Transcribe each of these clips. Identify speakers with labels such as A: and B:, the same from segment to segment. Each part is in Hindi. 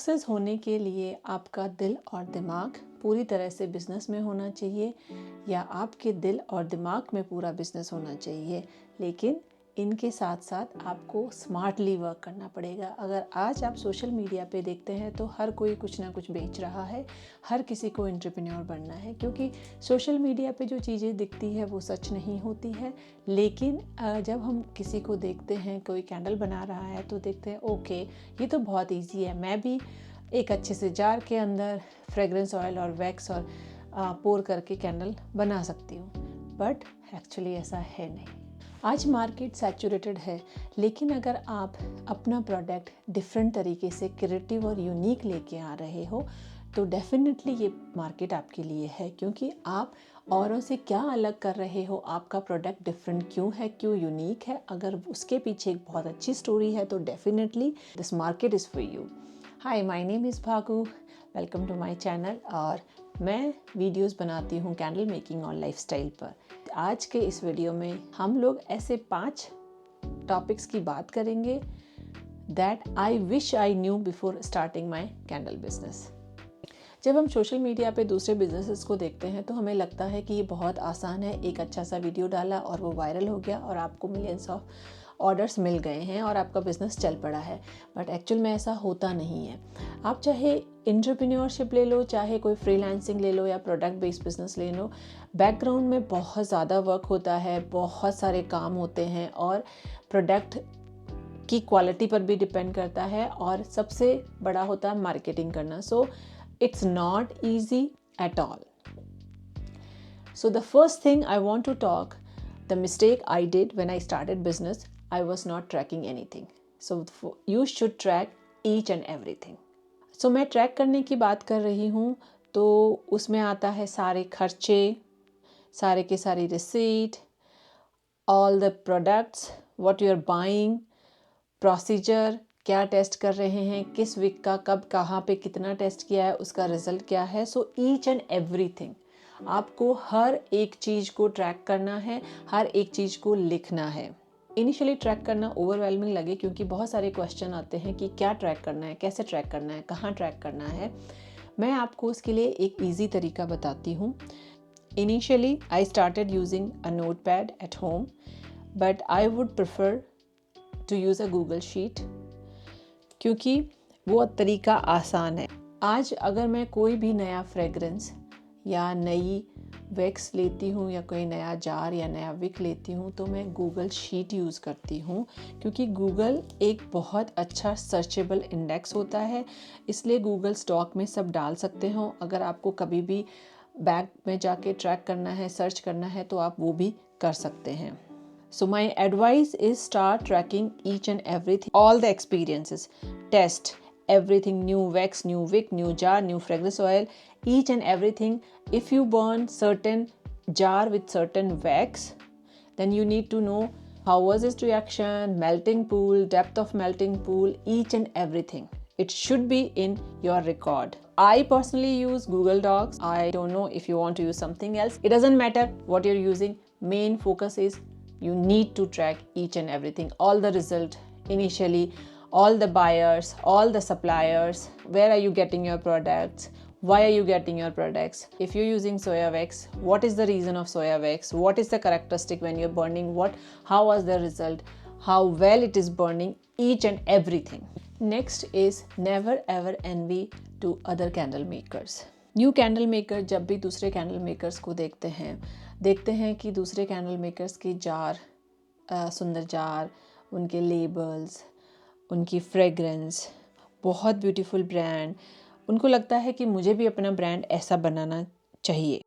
A: सक्सेस होने के लिए आपका दिल और दिमाग पूरी तरह से बिजनेस में होना चाहिए या आपके दिल और दिमाग में पूरा बिजनेस होना चाहिए, लेकिन इनके साथ साथ आपको स्मार्टली वर्क करना पड़ेगा। अगर आज आप सोशल मीडिया पे देखते हैं तो हर कोई कुछ ना कुछ बेच रहा है, हर किसी को एंटरप्रेन्योर बनना है, क्योंकि सोशल मीडिया पे जो चीज़ें दिखती है वो सच नहीं होती है। लेकिन जब हम किसी को देखते हैं, कोई कैंडल बना रहा है तो देखते हैं ओके ये तो बहुत ईजी है, मैं भी एक अच्छे से जार के अंदर फ्रेगरेंस ऑयल और वैक्स और पोर करके कैंडल बना सकती हूँ। बट एक्चुअली ऐसा है नहीं। आज मार्केट सैचुरेटेड है, लेकिन अगर आप अपना प्रोडक्ट डिफरेंट तरीके से क्रिएटिव और यूनिक लेके आ रहे हो तो डेफिनेटली ये मार्केट आपके लिए है, क्योंकि आप औरों से क्या अलग कर रहे हो, आपका प्रोडक्ट डिफरेंट क्यों है, क्यों यूनिक है। अगर उसके पीछे एक बहुत अच्छी स्टोरी है तो definitely this market is for you. Hi, my name is भागू, वेलकम टू माय चैनल। और मैं वीडियोस बनाती हूँ कैंडल मेकिंग और लाइफस्टाइल पर। आज के इस वीडियो में हम लोग ऐसे 5 टॉपिक्स की बात करेंगे that I wish I knew before starting my candle business. जब हम सोशल मीडिया पे दूसरे बिजनेसेस को देखते हैं तो हमें लगता है कि ये बहुत आसान है, एक अच्छा सा वीडियो डाला और वो वायरल हो गया और आपको मिलियंस ऑफ ऑर्डर्स मिल गए हैं और आपका बिजनेस चल पड़ा है। बट एक्चुअल में ऐसा होता नहीं है। आप चाहे एंटरप्रेन्योरशिप ले लो, चाहे कोई फ्रीलांसिंग ले लो या प्रोडक्ट बेस्ड बिजनेस ले लो, बैकग्राउंड में बहुत ज़्यादा वर्क होता है, बहुत सारे काम होते हैं और प्रोडक्ट की क्वालिटी पर भी डिपेंड करता है और सबसे बड़ा होता है मार्केटिंग करना। सो it's not easy at all. So the first thing I want to talk, the mistake I did when I started business, I was not tracking anything. So you should track each and everything. So मैं ट्रैक करने की बात कर रही हूँ तो उसमें आता है सारे खर्चे, सारे के सारी receipt, all the products, what you are buying, procedure, क्या टेस्ट कर रहे हैं, किस वीक का कब कहाँ पे कितना टेस्ट किया है, उसका रिजल्ट क्या है। सो ईच एंड एवरीथिंग आपको हर एक चीज़ को ट्रैक करना है, हर एक चीज़ को लिखना है। इनिशियली ट्रैक करना ओवरवेलमिंग लगे क्योंकि बहुत सारे क्वेश्चन आते हैं कि क्या ट्रैक करना है, कैसे ट्रैक करना है, कहाँ ट्रैक करना है। मैं आपको उसके लिए एक ईजी तरीका बताती हूँ। Initially I started using a notepad at home, but I would prefer to use a Google sheet, क्योंकि वो तरीका आसान है। आज अगर मैं कोई भी नया फ्रेगरेंस या नई वैक्स लेती हूँ या कोई नया जार या नया विक लेती हूँ तो मैं गूगल शीट यूज़ करती हूँ, क्योंकि गूगल एक बहुत अच्छा सर्चेबल इंडेक्स होता है, इसलिए गूगल स्टॉक में सब डाल सकते हो। अगर आपको कभी भी बैग में जाके ट्रैक करना है, सर्च करना है तो आप वो भी कर सकते हैं। So my advice is start tracking each and everything, all the experiences, test everything, new wax, new wick, new jar, new fragrance oil, each and everything. If you burn certain jar with certain wax, then you need to know how was its reaction, melting pool, depth of melting pool, each and everything. It should be in your record. I personally use Google Docs. I don't know if you want to use something else. It doesn't matter what you're using. Main focus is you need to track each and everything, all the result initially, all the buyers, all the suppliers, where are you getting your products, why are you getting your products, if you're using soya wax, what is the reason of soya wax, what is the characteristic when you're burning, how was the result, how well it is burning, each and everything. Next is never ever envy to other candle makers. New candle maker जब भी दूसरे कैंडल मेकर्स को देखते हैं कि दूसरे कैंडल मेकर्स की जार, सुंदर जार, उनके लेबल्स, उनकी फ्रेगरेंस, बहुत ब्यूटीफुल ब्रांड, उनको लगता है कि मुझे भी अपना ब्रांड ऐसा बनाना चाहिए।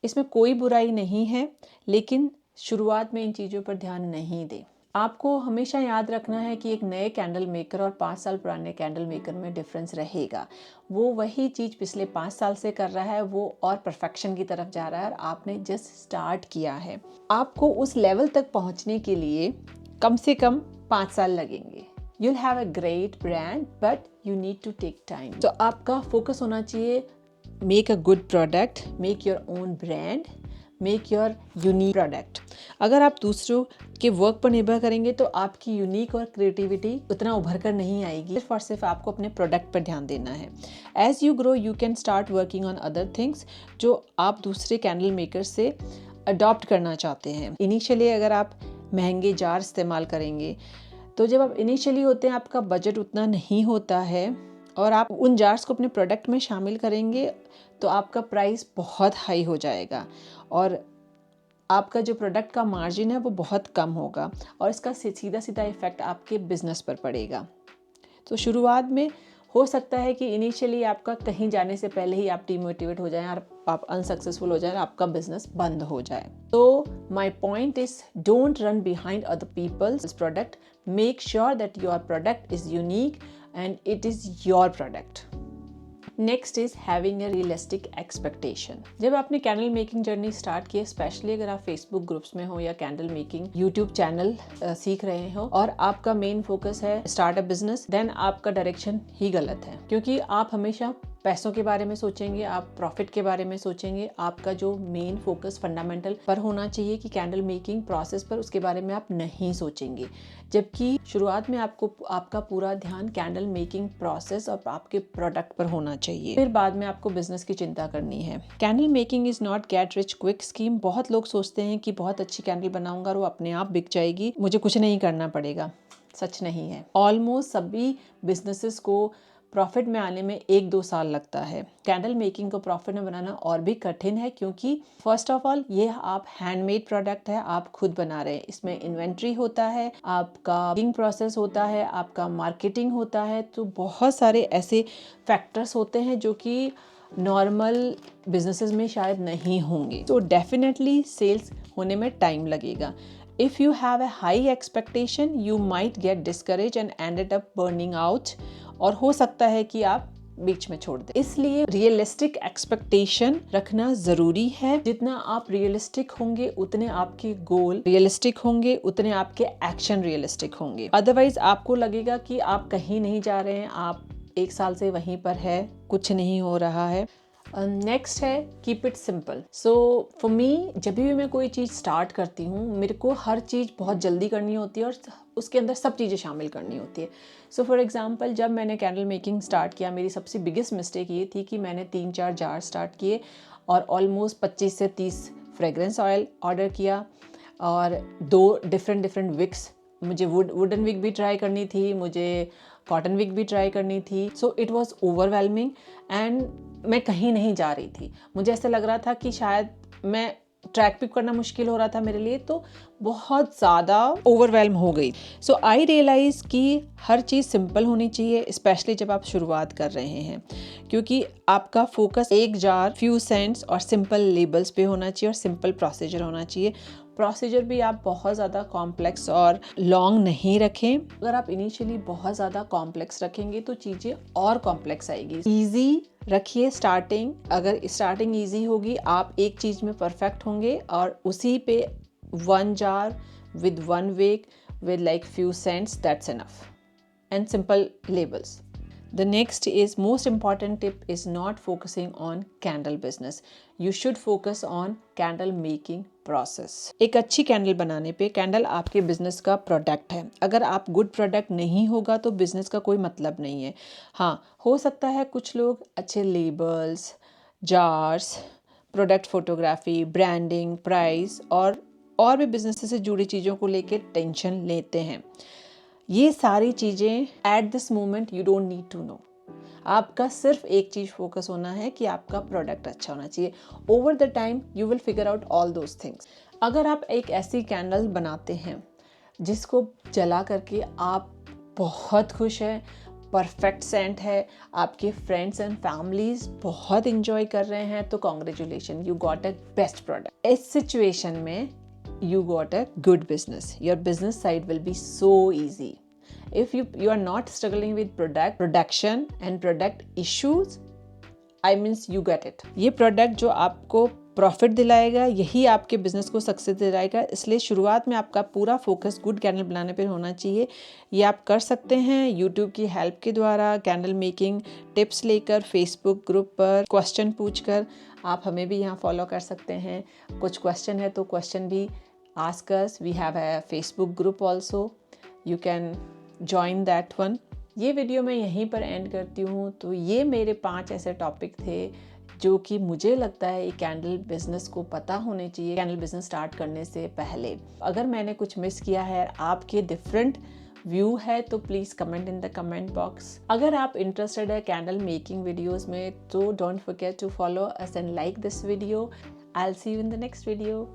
A: इसमें कोई बुराई नहीं है, लेकिन शुरुआत में इन चीज़ों पर ध्यान नहीं दें। आपको हमेशा याद रखना है कि एक नए कैंडल मेकर और 5 साल पुराने कैंडल मेकर में डिफरेंस रहेगा। वो वही चीज़ पिछले 5 साल से कर रहा है, वो और परफेक्शन की तरफ जा रहा है और आपने जस्ट स्टार्ट किया है। आपको उस लेवल तक पहुंचने के लिए कम से कम 5 साल लगेंगे। You'll have a great brand, but you need to take time. तो आपका फोकस होना चाहिए make a good product, make your own brand, make your unique product. अगर आप दूसरों के वर्क पर निर्भर करेंगे तो आपकी यूनिक और क्रिएटिविटी उतना उभर कर नहीं आएगी। सिर्फ और सिर्फ आपको अपने प्रोडक्ट पर ध्यान देना है। As you grow you can start working on other things जो आप दूसरे कैंडल मेकर से अडॉप्ट करना चाहते हैं। इनिशियली अगर आप महंगे जार इस्तेमाल करेंगे तो जब आप इनिशियली होते हैं आपका बजट उतना नहीं होता है और आप उन जार्स को अपने प्रोडक्ट में शामिल करेंगे तो आपका प्राइस बहुत हाई हो जाएगा और आपका जो प्रोडक्ट का मार्जिन है वो बहुत कम होगा और इसका सीधा सीधा इफेक्ट आपके बिजनेस पर पड़ेगा। तो शुरुआत में हो सकता है कि इनिशियली आपका कहीं जाने से पहले ही आप डिमोटिवेट हो जाएं और आप अनसक्सेसफुल हो जाएं और आपका बिजनेस बंद हो जाए। तो my point is don't run behind other people's product, make sure that your product is unique and it is your product. Next is having a realistic expectation. जब आपने कैंडल मेकिंग जर्नी स्टार्ट की, स्पेशली अगर आप फेसबुक ग्रुप्स में हो या कैंडल मेकिंग यूट्यूब चैनल सीख रहे हो और आपका मेन फोकस है स्टार्ट अ बिजनेस, देन आपका डायरेक्शन ही गलत है, क्योंकि आप हमेशा पैसों के बारे में सोचेंगे, आप प्रॉफिट के बारे में सोचेंगे। आपका जो मेन फोकस फंडामेंटल पर होना चाहिए कि कैंडल मेकिंग प्रोसेस पर, उसके बारे में आप नहीं सोचेंगे। जबकि शुरुआत में आपको आपका पूरा ध्यान कैंडल मेकिंग प्रोसेस और आपके प्रोडक्ट पर होना चाहिए, फिर बाद में आपको बिजनेस की चिंता करनी है। Candle making is not get rich quick scheme. बहुत लोग सोचते हैं कि बहुत अच्छी कैंडल बनाऊंगा और वो अपने आप बिक जाएगी, मुझे कुछ नहीं करना पड़ेगा। सच नहीं है। ऑलमोस्ट सभी बिजनेसेस को प्रॉफिट में आने में 1-2 साल लगता है। कैंडल मेकिंग को प्रॉफिट में बनाना और भी कठिन है, क्योंकि फर्स्ट ऑफ ऑल ये आप हैंडमेड प्रोडक्ट है, आप खुद बना रहे हैं। इसमें इन्वेंट्री होता है, आपका बिलिंग प्रोसेस होता है, आपका मार्केटिंग होता है। तो बहुत सारे ऐसे फैक्टर्स होते हैं जो कि नॉर्मल बिजनेसेस में शायद नहीं होंगे। तो डेफिनेटली सेल्स होने में टाइम लगेगा। If you have a high expectation, you might get discouraged and ended up burning out, और हो सकता है कि आप बीच में छोड़ दें। इसलिए रियलिस्टिक एक्सपेक्टेशन रखना जरूरी है। जितना आप रियलिस्टिक होंगे उतने आपके गोल रियलिस्टिक होंगे, उतने आपके एक्शन रियलिस्टिक होंगे। अदरवाइज आपको लगेगा कि आप कहीं नहीं जा रहे हैं, आप 1 साल से वहीं पर है, कुछ नहीं हो रहा है। नेक्स्ट है keep it simple. So for me, जब भी मैं कोई चीज़ स्टार्ट करती हूँ, मेरे को हर चीज़ बहुत जल्दी करनी होती है और उसके अंदर सब चीज़ें शामिल करनी होती है। सो फॉर एग्जांपल, जब मैंने कैंडल मेकिंग स्टार्ट किया, मेरी सबसे बिगेस्ट मिस्टेक ये थी कि मैंने 3-4 जार स्टार्ट किए और ऑलमोस्ट 25 से 30 फ्रेगरेंस ऑयल ऑर्डर किया और 2 डिफरेंट विक्स, मुझे वुडन विक भी ट्राई करनी थी, मुझे कॉटन विक भी ट्राई करनी थी। So it was overwhelming and मैं कहीं नहीं जा रही थी। मुझे ऐसा लग रहा था कि शायद मैं ट्रैक पिक करना मुश्किल हो रहा था मेरे लिए, तो बहुत ज़्यादा ओवरवेलम हो गई। सो आई रियलाइज़ कि हर चीज़ सिंपल होनी चाहिए, स्पेशली जब आप शुरुआत कर रहे हैं, क्योंकि आपका फोकस एक जार, फ्यू सेंट्स और सिंपल लेबल्स पे होना चाहिए और सिंपल प्रोसीजर होना चाहिए। प्रोसीजर भी आप बहुत ज़्यादा कॉम्प्लेक्स और लॉन्ग नहीं रखें। अगर आप इनिशियली बहुत ज़्यादा कॉम्प्लेक्स रखेंगे तो चीज़ें और कॉम्प्लेक्स आएगी। ईजी रखिए स्टार्टिंग। अगर स्टार्टिंग ईजी होगी, आप एक चीज़ में परफेक्ट होंगे और उसी पे 1 jar with 1 wick with like few cents, that's enough, and simple labels. The next is most important tip is not focusing on candle business. You should focus on candle making process. एक अच्छी कैंडल बनाने पे, कैंडल आपके बिजनेस का प्रोडक्ट है। अगर आप गुड प्रोडक्ट नहीं होगा तो बिजनेस का कोई मतलब नहीं है। हाँ, हो सकता है कुछ लोग अच्छे labels, jars, product photography, branding, price और भी बिजनेस से जुड़ी चीज़ों को लेके टेंशन लेते हैं। ये सारी चीज़ें at this moment you don't need to know. आपका सिर्फ एक चीज़ फोकस होना है कि आपका प्रोडक्ट अच्छा होना चाहिए। Over the time you will figure out all those things. अगर आप एक ऐसी कैंडल बनाते हैं जिसको जला करके आप बहुत खुश हैं, परफेक्ट सेंट है, आपके फ्रेंड्स एंड फैमिलीज बहुत इंजॉय कर रहे हैं, तो congratulation, you got a best product. इस सिचुएशन में you got a good business. Your business side will be so easy. If you are not struggling with production and product issues, I means you get it. ये प्रोडक्ट जो आपको प्रॉफिट दिलाएगा, यही आपके बिजनेस को सक्सेस दिलाएगा। इसलिए शुरुआत में आपका पूरा फोकस गुड कैंडल बनाने पर होना चाहिए। ये आप कर सकते हैं यूट्यूब की हेल्प के द्वारा, कैंडल मेकिंग टिप्स लेकर, फेसबुक ग्रुप पर क्वेश्चन पूछकर। आप हमें भी यहाँ फॉलो कर सकते हैं। कुछ क्वेश्चन है तो क्वेश्चन भी ask us. We have a Facebook group also. You can join that one. ये वीडियो मैं यहीं पर एंड करती हूँ। तो ये मेरे 5 ऐसे टॉपिक थे जो कि मुझे लगता है कैंडल बिजनेस को पता होने चाहिए कैंडल बिजनेस स्टार्ट करने से पहले। अगर मैंने कुछ मिस किया है, आपके डिफरेंट व्यू है, तो please comment in the comment box. अगर आप इंटरेस्टेड है कैंडल मेकिंग वीडियोस में, तो don't forget to follow us and like this video. I will see you in the next video.